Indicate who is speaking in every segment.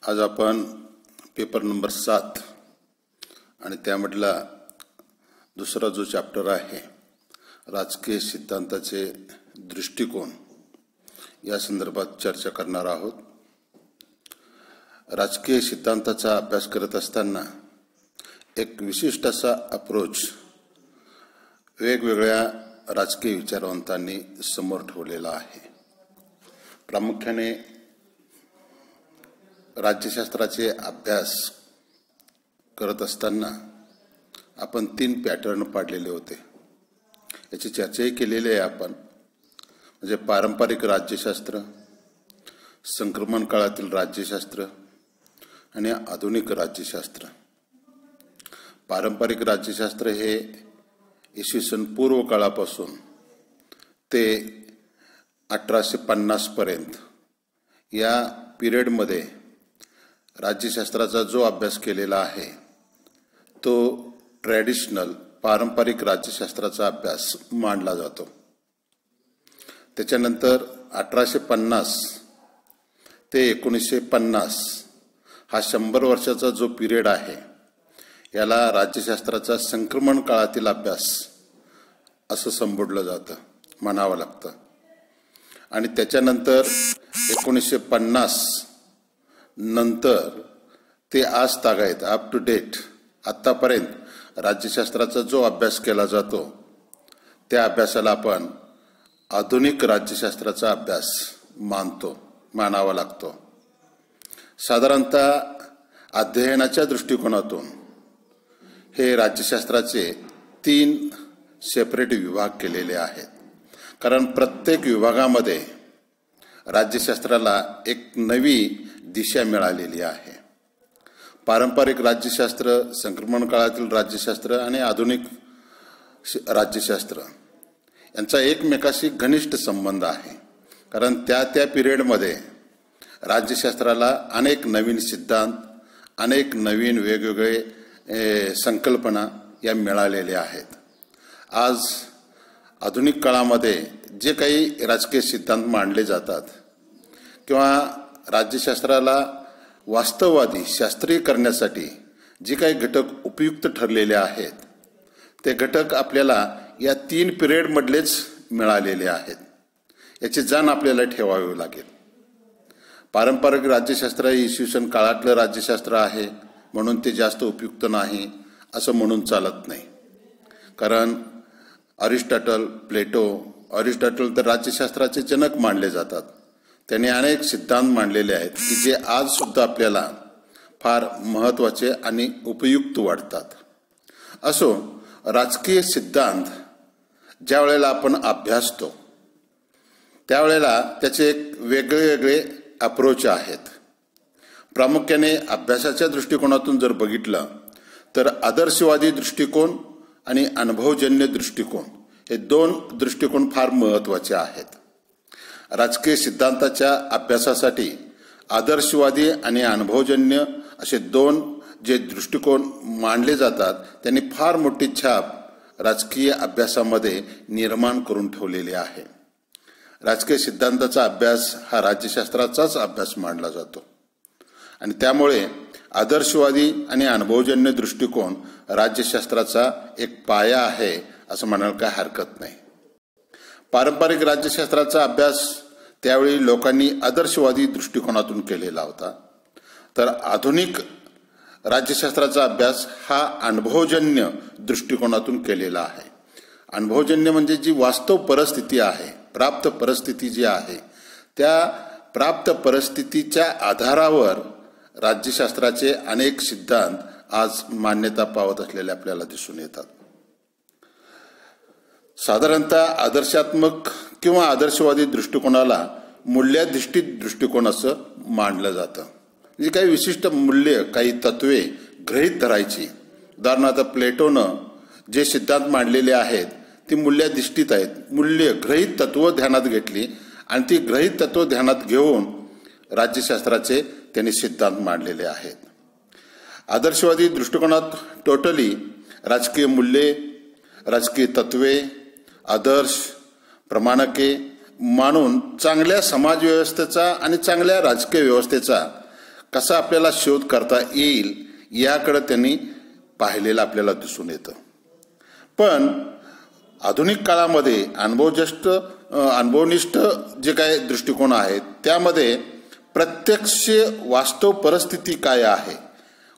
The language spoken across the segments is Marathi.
Speaker 1: आज आपण पेपर नंबर 7 आणि त्यामधला दुसरा जो चॅप्टर आहे राजकीय सिद्धांताचे दृष्टिकोन या संदर्भात चर्चा करणार आहोत। राजकीय सिद्धांताचा अभ्यास करत असताना एक विशिष्ट असा अप्रोच वेगवेगळ्या राजकीय विचारवंतांनी समोर ठेवलेला आहे। प्रामुख्याने राज्यशास्त्राचे अभ्यास करत असताना आपण 3 पॅटर्न पाडलेले होते। याची चर्चाही केलेली आहे आपण, म्हणजे पारंपरिक राज्यशास्त्र, संक्रमण काळातील राज्यशास्त्र आणि आधुनिक राज्यशास्त्र। पारंपरिक राज्यशास्त्र हे इसवी पूर्व काळापासून ते 1850 पर्यंत या पिरियडमध्ये राज्यशास्त्राचा जो अभ्यास केलेला आहे तो ट्रॅडिशनल पारंपरिक राज्यशास्त्राचा अभ्यास मानला जातो। त्याच्यानंतर 1850 ते 1950 हा 100 वर्षाचा जो पिरियड आहे याला राज्यशास्त्राचा संक्रमण काळातील अभ्यास असं संबोधलं जातं, म्हणावं लागतं। आणि त्याच्यानंतर 1950 नंतर ते आज तागायत अप टू डेट आतापर्यंत राज्यशास्त्राचा जो अभ्यास केला जातो त्या अभ्यासाला आपण आधुनिक राज्यशास्त्राचा अभ्यास मानावा लागतो। साधारणतः अध्ययनाच्या दृष्टिकोनातून हे राज्यशास्त्राचे 3 सेपरेट विभाग केलेले आहेत, कारण प्रत्येक विभागामध्ये राज्यशास्त्राला एक नवी दिशा मिळालेली आहे। पारंपरिक राज्यशास्त्र, संक्रमण काळातील राज्यशास्त्र आणि आधुनिक राज्यशास्त्र यांचा एकमेकाशी घनिष्ठ संबंध आहे, कारण त्या पिरियडमध्ये राज्यशास्त्राला अनेक नवीन सिद्धांत, अनेक नवीन वेगवेगळे संकल्पना या मिळालेल्या आहेत। आज आधुनिक काळामध्ये जे काही राजकीय सिद्धांत मांडले जातात किंवा राज्यशास्त्राला वास्तववादी शास्त्रीय करण्यासाठी जे काही घटक उपयुक्त ठरलेले आहेत ते घटक आपल्याला या 3 पिरियडमधलेच मिळालेले आहेत। याची जाण आपल्याला ठेवावी लागेल। पारंपरिक राज्यशास्त्र हे इसवी काळातलं राज्यशास्त्र आहे म्हणून ते जास्त उपयुक्त नाही असं म्हणून चालत नाही, कारण अरिस्टॉटल, अरिस्टॉटल तर राज्यशास्त्राचे जनक मानले जातात। त्यांनी अनेक सिद्धांत मांडलेले आहेत की जे आज सुद्धा आपल्याला फार महत्त्वाचे आणि उपयुक्त वाटतात। असो, राजकीय सिद्धांत ज्या वेळेला आपण अभ्यासतो त्यावेळेला त्याचे एक वेगळे अप्रोच आहेत। प्रामुख्याने अभ्यासाच्या दृष्टिकोनातून जर बघितलं तर आदर्शवादी दृष्टिकोन आणि अनुभवजन्य दृष्टिकोन हे 2 दृष्टिकोन फार महत्त्वाचे आहेत। राजकीय सिद्धांताच्या अभ्यासासाठी आदर्शवादी आणि अनुभवजन्य असे 2 जे दृष्टिकोन मांडले जातात त्यांनी फार मोठी छाप राजकीय अभ्यासामध्ये निर्माण करून ठेवलेली आहे। राजकीय सिद्धांताचा अभ्यास हा राज्यशास्त्राचाच अभ्यास मानला जातो आणि त्यामुळे आदर्शवादी आणि अनुभवजन्य दृष्टिकोन राज्यशास्त्राचा एक पाया आहे असं म्हणायला काही हरकत नाही। पारंपरिक राज्यशास्त्राचा अभ्यास त्यावेळी लोकांनी आदर्शवादी दृष्टिकोनातून केलेला होता, तर आधुनिक राज्यशास्त्राचा अभ्यास हा अनुभवजन्य दृष्टिकोनातून केलेला आहे। अनुभवजन्य म्हणजे जी वास्तव परिस्थिती आहे, प्राप्त परिस्थिती जी आहे त्या प्राप्त परिस्थितीच्या आधारावर राज्यशास्त्राचे अनेक सिद्धांत आज मान्यता पावत असलेले आपल्याला दिसून येतात। साधारणतः आदर्शात्मक किंवा आदर्शवादी दृष्टिकोनाला मूल्याधिष्ठित दृष्टिकोन असं मानलं जातं। म्हणजे काही विशिष्ट मूल्य, काही तत्वे गृहीत धरायची। उदाहरणार्थ प्लेटोनं जे सिद्धांत मांडलेले आहेत ती मूल्याधिष्ठित आहेत। मूल्य गृहीत तत्व ध्यानात घेतली आणि ती गृहीत तत्व ध्यानात घेऊन राज्यशास्त्राचे त्यांनी सिद्धांत मांडलेले आहेत। आदर्शवादी दृष्टिकोनात टोटली राजकीय मूल्ये, राजकीय तत्वे, आदर्श, प्रमाणके मानून चांगल्या समाज व्यवस्थेचा आणि चांगल्या राजकीय व्यवस्थेचा कसा आपल्याला शोध करता येईल याकडे त्यांनी पाहिलेलं आपल्याला दिसून येतं. पण आधुनिक काळामध्ये अनुभवनिष्ठ जे काही दृष्टिकोन आहेत त्यामध्ये प्रत्यक्ष वास्तव परिस्थिती काय आहे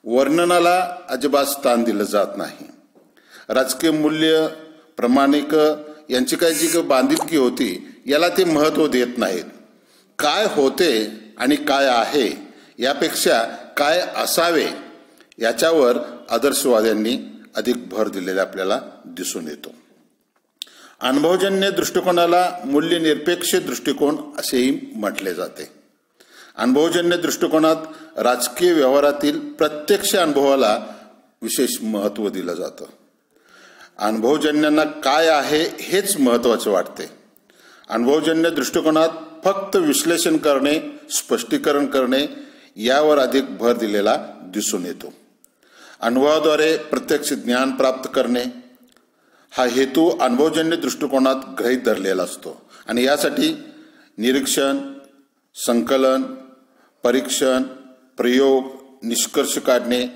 Speaker 1: वर्णनाला अजिबात स्थान दिलं जात नाही. राजकीय मूल्य प्रामाणिक यांची काही जी बांधिलकी होती याला ते महत्त्व देत नाहीत. काय होते आणि काय आहे यापेक्षा काय असावे याच्यावर आदर्शवाद्यांनी अधिक भर दिलेला आपल्याला दिसून येतो. अनुभवजन्य दृष्टिकोनाला मूल्यनिरपेक्ष दृष्टिकोन असेही म्हटले जाते. अनुभवजन्य दृष्टिकोनात राजकीय व्यवहारातील प्रत्यक्ष अनुभवाला विशेष महत्त्व दिलं जातं. अनुभवजन्यांना काय आहे हेच महत्त्वाचे वाटते. अनुभवजन्य दृष्टिकोनात फक्त विश्लेषण करणे, स्पष्टीकरण करणे यावर अधिक भर दिलेला दिसून येतो. अनुभवाद्वारे प्रत्यक्ष ज्ञान प्राप्त करणे हा हेतू अनुभवजन्य दृष्टिकोनात गृहीत धरलेला असतो आणि यासाठी निरीक्षण, संकलन, परीक्षण, प्रयोग, निष्कर्ष काढणे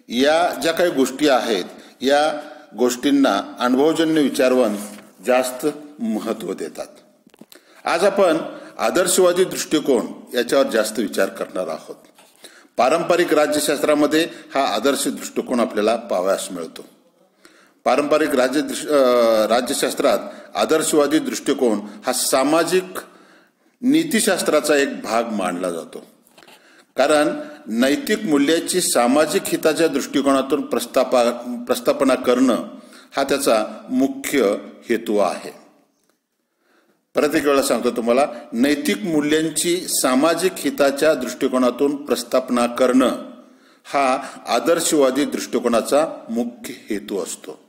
Speaker 1: या ज्या काही गोष्टी आहेत या गोष्टींना अनुभवजन्य विचारवंत जास्त महत्त्व देतात. आज आपण आदर्शवादी दृष्टिकोन याच्यावर जास्त विचार करणार आहोत. पारंपरिक राज्यशास्त्रामध्ये हा आदर्श दृष्टिकोन आपल्याला पाहावयास मिळतो. पारंपरिक राज्यशास्त्रात आदर्शवादी दृष्टिकोन हा सामाजिक नीतिशास्त्राचा एक भाग मानला जातो. कारण नैतिक मूल्याची सामाजिक हिताच्या दृष्टिकोनातून प्रस्थापना करणं हा त्याचा मुख्य हेतू आहे. परत एक वेळा सांगतो तुम्हाला, नैतिक मूल्यांची सामाजिक हिताच्या दृष्टिकोनातून प्रस्थापना करणं हा आदर्शवादी दृष्टिकोनाचा मुख्य हेतू असतो.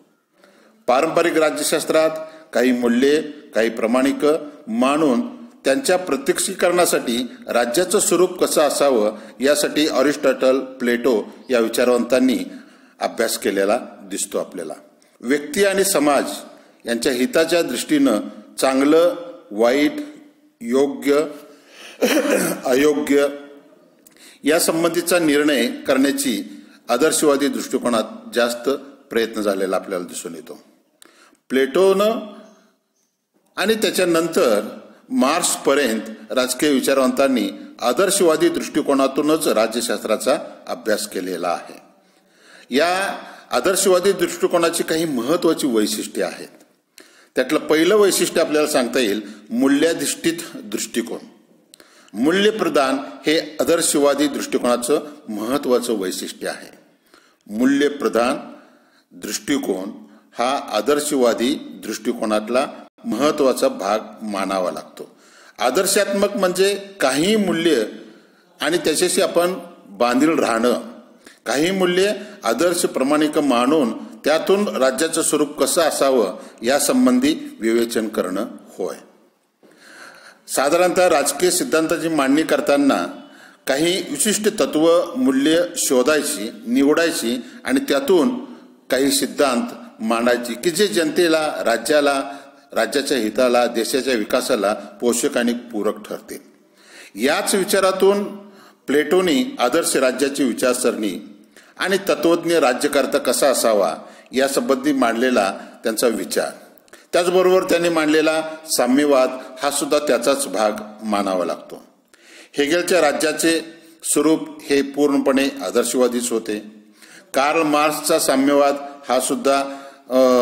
Speaker 1: पारंपरिक राज्यशास्त्रात काही मूल्ये, काही प्रामाणिक मानून त्यांच्या प्रत्यक्षीकरणासाठी राज्याचं स्वरूप कसं असावं यासाठी अरिस्टॉटल, प्लेटो या विचारवंतांनी अभ्यास केलेला दिसतो आपल्याला. व्यक्ती आणि समाज यांच्या हिताच्या दृष्टीनं चांगलं, वाईट, योग्य, अयोग्य या संबंधीचा निर्णय करण्याची आदर्शवादी दृष्टिकोनात जास्त प्रयत्न झालेला आपल्याला दिसून येतो. प्लेटोनं आणि त्याच्यानंतर मार्क्सपर्यंत राजकीय विचारवंतांनी आदर्शवादी दृष्टिकोनातूनच राज्यशास्त्राचा अभ्यास केलेला आहे. या आदर्शवादी दृष्टिकोनाची काही महत्त्वाची वैशिष्ट्ये आहेत. त्यातलं पहिलं वैशिष्ट्य आपल्याला सांगता येईल मूल्याधिष्ठित दृष्टिकोन. मूल्यप्रधान हे आदर्शवादी दृष्टिकोनाचं महत्त्वाचं वैशिष्ट्य आहे. मूल्यप्रधान दृष्टिकोन हा आदर्शवादी दृष्टिकोनातला महत्त्वाचा भाग मानावा लागतो. आदर्शात्मक म्हणजे काही मूल्य आणि त्याच्याशी आपण बांधील राहणं, काही मूल्ये आदर्श प्रामाणिक मानून त्यातून राज्याचं स्वरूप कसं असावं यासंबंधी विवेचन करणं होय. साधारणतः राजकीय सिद्धांताची मांडणी करताना काही विशिष्ट तत्व मूल्य शोधायची, निवडायची आणि त्यातून काही सिद्धांत मांडायची की जे जनतेला, राज्याला, राज्याच्या हिताला, देशाच्या विकासाला पोषक आणि पूरक ठरते. याच विचारातून प्लेटोनी आदर्श राज्याची विचारसरणी आणि तत्वज्ञ राज्यकर्ता कसा असावा यासंबंधी मांडलेला त्यांचा विचार, त्याचबरोबर त्यांनी मांडलेला साम्यवाद हा सुद्धा त्याचाच भाग मानावा लागतो. हेगेलच्या राज्याचे स्वरूप हे पूर्णपणे आदर्शवादीच होते. कार्ल मार्क्सचा साम्यवाद हा सुद्धा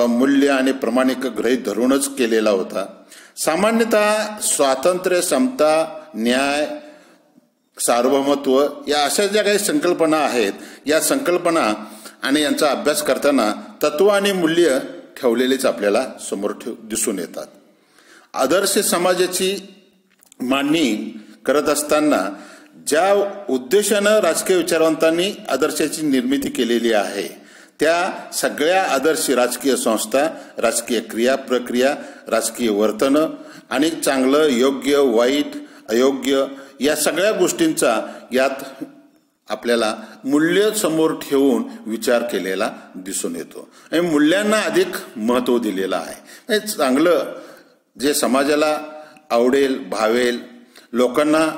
Speaker 1: मूल्य आणि प्रामाणिक गृहीत धरूनच केलेला होता. सामान्यतः स्वातंत्र्य, समता, न्याय, सार्वभौमत्व या अशा ज्या काही संकल्पना आहेत या संकल्पना आणि यांचा अभ्यास करताना तत्व आणि मूल्य ठेवलेलेच आपल्याला समोर दिसून येतात. आदर्श समाजाची मांडणी करत असताना ज्या उद्देशानं राजकीय विचारवंतांनी आदर्शाची निर्मिती केलेली आहे त्या सगळ्या आदर्श राजकीय संस्था, राजकीय क्रिया प्रक्रिया, राजकीय वर्तन आणि चांगलं, योग्य, वाईट, अयोग्य या सगळ्या गोष्टींचा यात आपल्याला मूल्य समोर ठेवून विचार केलेला दिसून येतो आणि मूल्यांना अधिक महत्त्व दिलेलं आहे. चांगलं जे समाजाला आवडेल, भावेल, लोकांना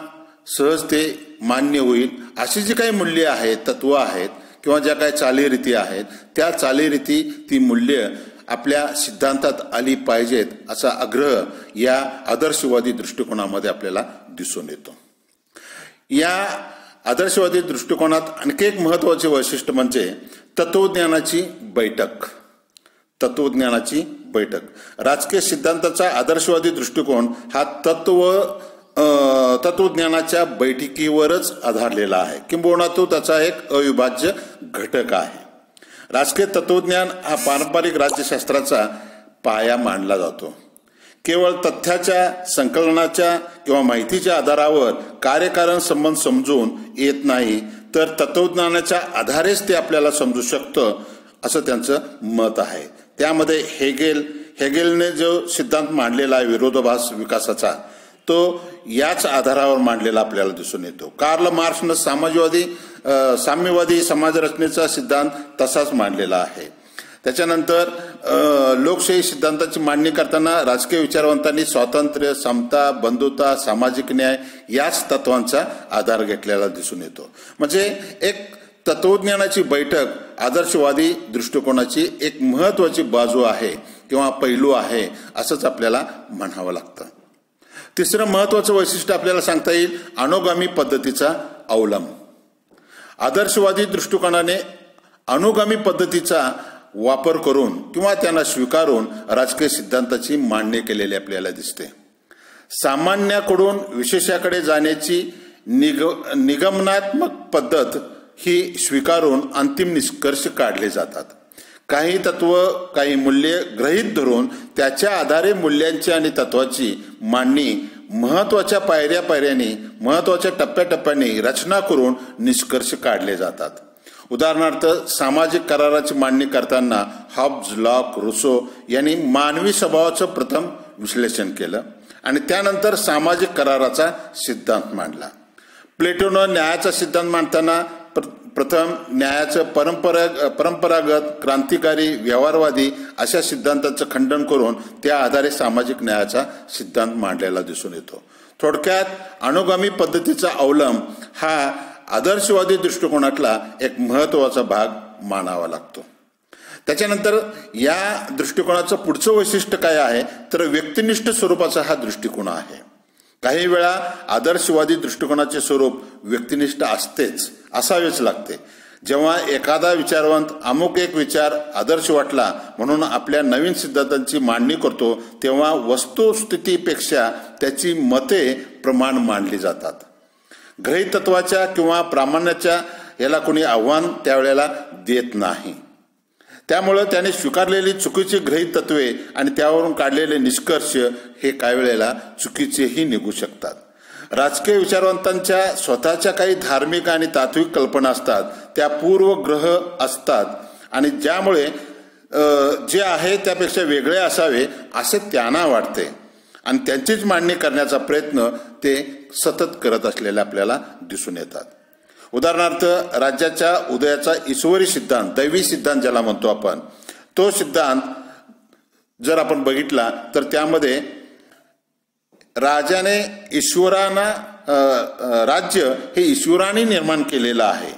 Speaker 1: सहज ते मान्य होईल अशी जी काही मूल्ये आहेत, तत्व आहेत किंवा ज्या काही चालीरीती आहेत, त्या चालीरीती, ती मूल्य आपल्या सिद्धांतात आली पाहिजेत असा आग्रह या आदर्शवादी दृष्टिकोनामध्ये आपल्याला दिसून येतो. या आदर्शवादी दृष्टिकोनात आणखी एक महत्त्वाचे वैशिष्ट्य म्हणजे तत्वज्ञानाची बैठक. तत्वज्ञानाची बैठक. राजकीय सिद्धांताचा आदर्शवादी दृष्टिकोन हा तत्वज्ञानाच्या बैठकीवरच आधारलेला आहे, किंबहुना तो त्याचा एक अविभाज्य घटक आहे. राजकीय तत्वज्ञान हा पारंपरिक राज्यशास्त्राचा पाया मानला जातो. केवळ तथ्याच्या, संकलनाच्या किंवा माहितीच्या आधारावर कार्यकारण संबंध समजून येत नाही, तर तत्वज्ञानाच्या आधारेच ते आपल्याला समजू शकतं असं त्यांचं मत आहे. त्यामध्ये हेगेलने जो सिद्धांत मांडलेला आहे विरोधाभास विकासाचा, तो याच आधारावर मांडलेला आपल्याला दिसून येतो. कार्ल मार्क्सनं साम्यवादी समाजरचनेचा सिद्धांत तसाच मांडलेला आहे. त्याच्यानंतर लोकशाही सिद्धांताची मांडणी करताना राजकीय विचारवंतांनी स्वातंत्र्य, समता, बंधुता, सामाजिक न्याय याच तत्वांचा आधार घेतलेला दिसून येतो. म्हणजे एक तत्वज्ञानाची बैठक आदर्शवादी दृष्टिकोनाची एक महत्त्वाची बाजू आहे किंवा पैलू आहे असंच आपल्याला म्हणावं लागतं. तिसरं महत्त्वाचं वैशिष्ट्य आपल्याला सांगता येईल अनुगामी पद्धतीचा अवलंब. आदर्शवादी दृष्टिकोनाने अनुगामी पद्धतीचा वापर करून किंवा त्यांना स्वीकारून राजकीय सिद्धांताची मांडणी केलेली आपल्याला दिसते. सामान्याकडून विशेषाकडे जाण्याची निगमनात्मक पद्धत ही स्वीकारून अंतिम निष्कर्ष काढले जातात. काही तत्व, काही मूल्ये गृहीत धरून त्याच्या आधारे मूल्यांची आणि तत्वाची मांडणी महत्वाच्या पायऱ्यापायऱ्यांनी, महत्वाच्या टप्प्याटप्प्याने रचना करून निष्कर्ष काढले जातात. उदाहरणार्थ सामाजिक कराराची मांडणी करताना हॉब्स, लॉक, रुसो यांनी मानवी स्वभावाचं प्रथम विश्लेषण केलं आणि त्यानंतर सामाजिक कराराचा सिद्धांत मांडला. प्लेटोनं न्यायाचा सिद्धांत मांडताना प्रथम न्यायाचं परंपरागत, क्रांतिकारी, व्यवहारवादी अशा सिद्धांताचं खंडन करून त्या आधारे सामाजिक न्यायाचा सिद्धांत मांडलेला दिसून येतो. थोडक्यात अनुगामी पद्धतीचा अवलंब हा आदर्शवादी दृष्टिकोनातला एक महत्त्वाचा भाग मानावा लागतो. त्याच्यानंतर या दृष्टिकोनाचं पुढचं वैशिष्ट्य काय आहे तर व्यक्तिनिष्ठ स्वरूपाचा हा दृष्टिकोन आहे. काही वेळा आदर्शवादी दृष्टिकोनाचे स्वरूप व्यक्तिनिष्ठ असतेच, असावेच लागते. जेव्हा एखादा विचारवंत अमुक एक विचार आदर्श वाटला म्हणून आपल्या नवीन सिद्धांतांची मांडणी करतो, तेव्हा वस्तुस्थितीपेक्षा त्याची मते प्रमाण मांडली जातात. गृहीत तत्वाच्या किंवा प्रामाण्याच्या याला कोणी आव्हान त्यावेळेला देत नाही. त्यामुळं त्याने स्वीकारलेली चुकीची गृहीत तत्वे आणि त्यावरून काढलेले निष्कर्ष हे काही वेळेला चुकीचेही निघू शकतात. राजकीय विचारवंतांच्या स्वतःच्या काही धार्मिक आणि तात्विक कल्पना असतात, त्या पूर्वग्रह असतात आणि ज्यामुळे जे आहे त्यापेक्षा वेगळे असावे असे त्यांना वाटते आणि त्यांचीच मांडणी करण्याचा प्रयत्न ते सतत करत असलेले आपल्याला दिसून येतात. उदाहरणार्थ राज्याच्या उदयाचा ईश्वरी सिद्धांत, दैवी सिद्धांत ज्याला म्हणतो आपण, तो सिद्धांत जर आपण बघितला तर त्यामध्ये राजाने राज्य हे ईश्वराने निर्माण केलेलं आहे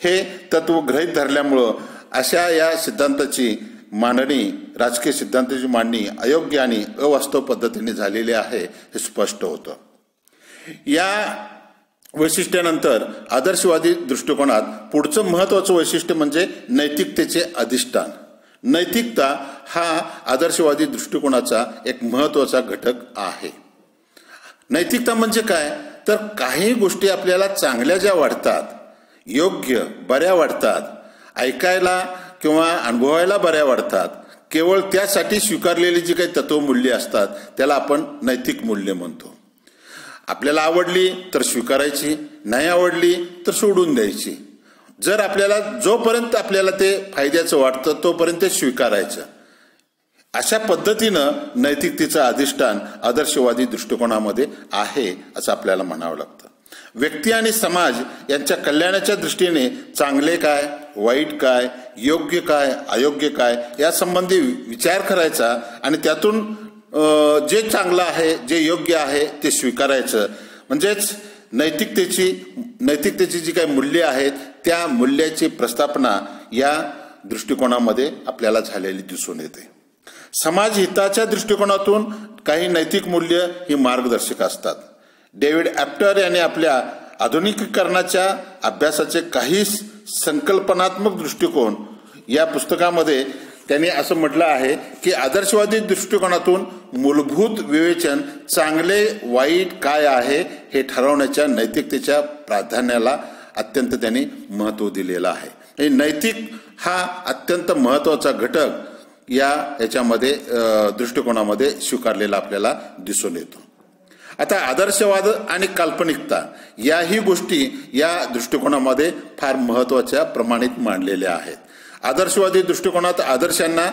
Speaker 1: हे तत्व गृहीत धरल्यामुळं अशा या सिद्धांताची मांडणी, राजकीय सिद्धांताची मांडणी अयोग्य आणि अवास्तव पद्धतीने झालेली आहे हे स्पष्ट होतं. या वैशिष्ट्यानंतर आदर्शवादी दृष्टिकोनात पुढचं महत्त्वाचं वैशिष्ट्य म्हणजे नैतिकतेचे अधिष्ठान. नैतिकता हा आदर्शवादी दृष्टिकोनाचा एक महत्त्वाचा घटक आहे. नैतिकता म्हणजे काय तर काही गोष्टी आपल्याला चांगल्या ज्या वाटतात, योग्य, बऱ्या वाटतात, ऐकायला किंवा अनुभवायला बऱ्या वाटतात, केवळ त्यासाठी स्वीकारलेली जी काही तत्वमूल्ये असतात त्याला आपण नैतिक मूल्य म्हणतो. आपल्याला आवडली तर स्वीकारायची, नाही आवडली तर सोडून द्यायची. जर आपल्याला जोपर्यंत आपल्याला ते फायद्याचं वाटतं तोपर्यंत ते स्वीकारायचं. अशा पद्धतीनं नैतिकतेचं अधिष्ठान आदर्शवादी दृष्टिकोनामध्ये आहे असं आपल्याला म्हणावं लागतं. व्यक्ती आणि समाज यांच्या कल्याणाच्या दृष्टीने चांगले काय, वाईट काय, योग्य काय, अयोग्य काय यासंबंधी विचार करायचा आणि त्यातून जे चांगलं आहे, जे योग्य आहे ते स्वीकारायचं. म्हणजेच नैतिकतेची जी काही मूल्ये आहेत त्या मूल्याची प्रस्थापना या दृष्टिकोनामध्ये आपल्याला झालेली दिसून येते. समाज हिताच्या दृष्टिकोनातून काही नैतिक मूल्य ही मार्गदर्शक असतात. डेव्हिड ॲप्टर यांनी आपल्या आधुनिकीकरणाच्या अभ्यासाचे काही संकल्पनात्मक दृष्टिकोन या पुस्तकामध्ये त्यांनी असं म्हटलं आहे की आदर्शवादी दृष्टिकोनातून मूलभूत विवेचन चांगले वाईट काय आहे हे ठरवण्याच्या नैतिकतेच्या प्राधान्याला अत्यंत त्यांनी महत्त्व दिलेलं आहे. नैतिक हा अत्यंत महत्त्वाचा घटक याच्यामध्ये दृष्टिकोनामध्ये स्वीकारलेला आपल्याला दिसून येतो. आता आदर्शवाद आणि काल्पनिकता याही गोष्टी या दृष्टिकोनामध्ये फार महत्त्वाच्या प्रमाणित मांडलेल्या आहेत. आदर्शवादी दृष्टिकोनात आदर्शांना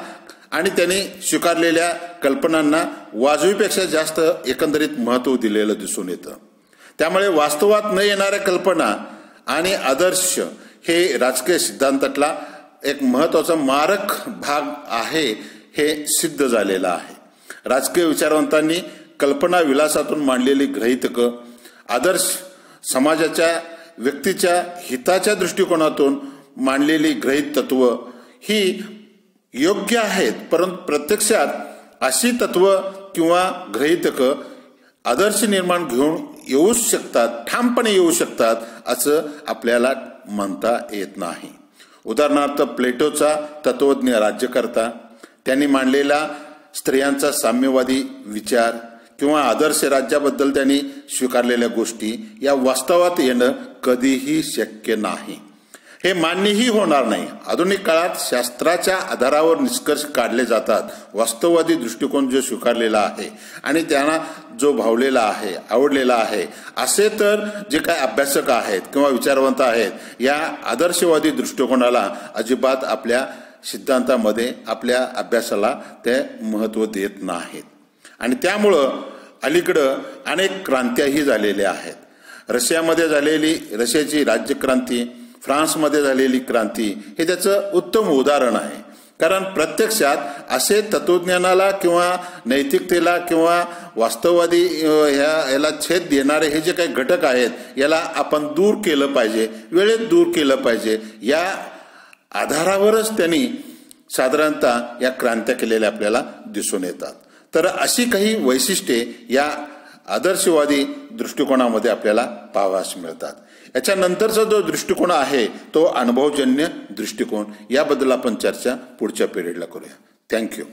Speaker 1: आणि त्यांनी स्वीकारलेल्या कल्पनांना वाजवीपेक्षा जास्त एकंदरीत महत्त्व दिलेलं दिसून येतं. त्यामुळे वास्तवात न येणाऱ्या कल्पना आणि आदर्श हे राजकीय सिद्धांतातला एक महत्त्वाचा मारक भाग आहे हे सिद्ध झालेलं आहे. राजकीय विचारवंतांनी कल्पना विलासातून मांडलेली गृहीतकं आदर्श समाजाच्या व्यक्तीच्या हिताच्या दृष्टिकोनातून मांडलेली गृहीत तत्व ही योग्य आहेत, परंतु प्रत्यक्षात अशी तत्व किंवा गृहीतकं आदर्श निर्माण घेऊन येऊ शकतात, ठामपणे येऊ शकतात असं आपल्याला म्हणता येत नाही. उदाहरणार्थ प्लेटोचा तत्वज्ञ राज्यकर्ता, त्यांनी मांडलेला स्त्रियांचा साम्यवादी विचार किंवा आदर्श राज्याबद्दल त्यांनी स्वीकारलेल्या गोष्टी या वास्तवात येणं कधीही शक्य नाही. हे मान्यही होणार नाही. आधुनिक काळात शास्त्राच्या आधारावर निष्कर्ष काढले जातात. वास्तववादी दृष्टिकोन जो स्वीकारलेला आहे आणि त्यांना जो भावलेला आहे, आवडलेला आहे, असे तर जे काही अभ्यासक आहेत किंवा विचारवंत आहेत या आदर्शवादी दृष्टिकोनाला अजिबात आपल्या सिद्धांतामध्ये आपल्या अभ्यासाला ते महत्त्व देत नाहीत. आणि त्यामुळं अलीकडं अनेक क्रांत्याही झालेल्या आहेत. रशियामध्ये झालेली रशियाची राज्यक्रांती, फ्रान्समध्ये झालेली क्रांती हे त्याचं उत्तम उदाहरण आहे. कारण प्रत्यक्षात असे तत्वज्ञानाला किंवा नैतिकतेला किंवा वास्तववादी याला छेद देणारे हे जे काही घटक आहेत याला आपण दूर केलं पाहिजे, वेळेत दूर केलं पाहिजे. या आधारावरच त्यांनी साधारणतः या क्रांत्या केलेल्या आपल्याला दिसून येतात. तर अशी काही वैशिष्ट्ये या आदर्शवादी दृष्टिकोनामध्ये आपल्याला पाहावयास मिळतात. याच्यानंतरचा जो दृष्टिकोन आहे तो अनुभवजन्य दृष्टिकोन, याबद्दल आपण चर्चा पुढच्या पिरियडला करूया. थँक्यू.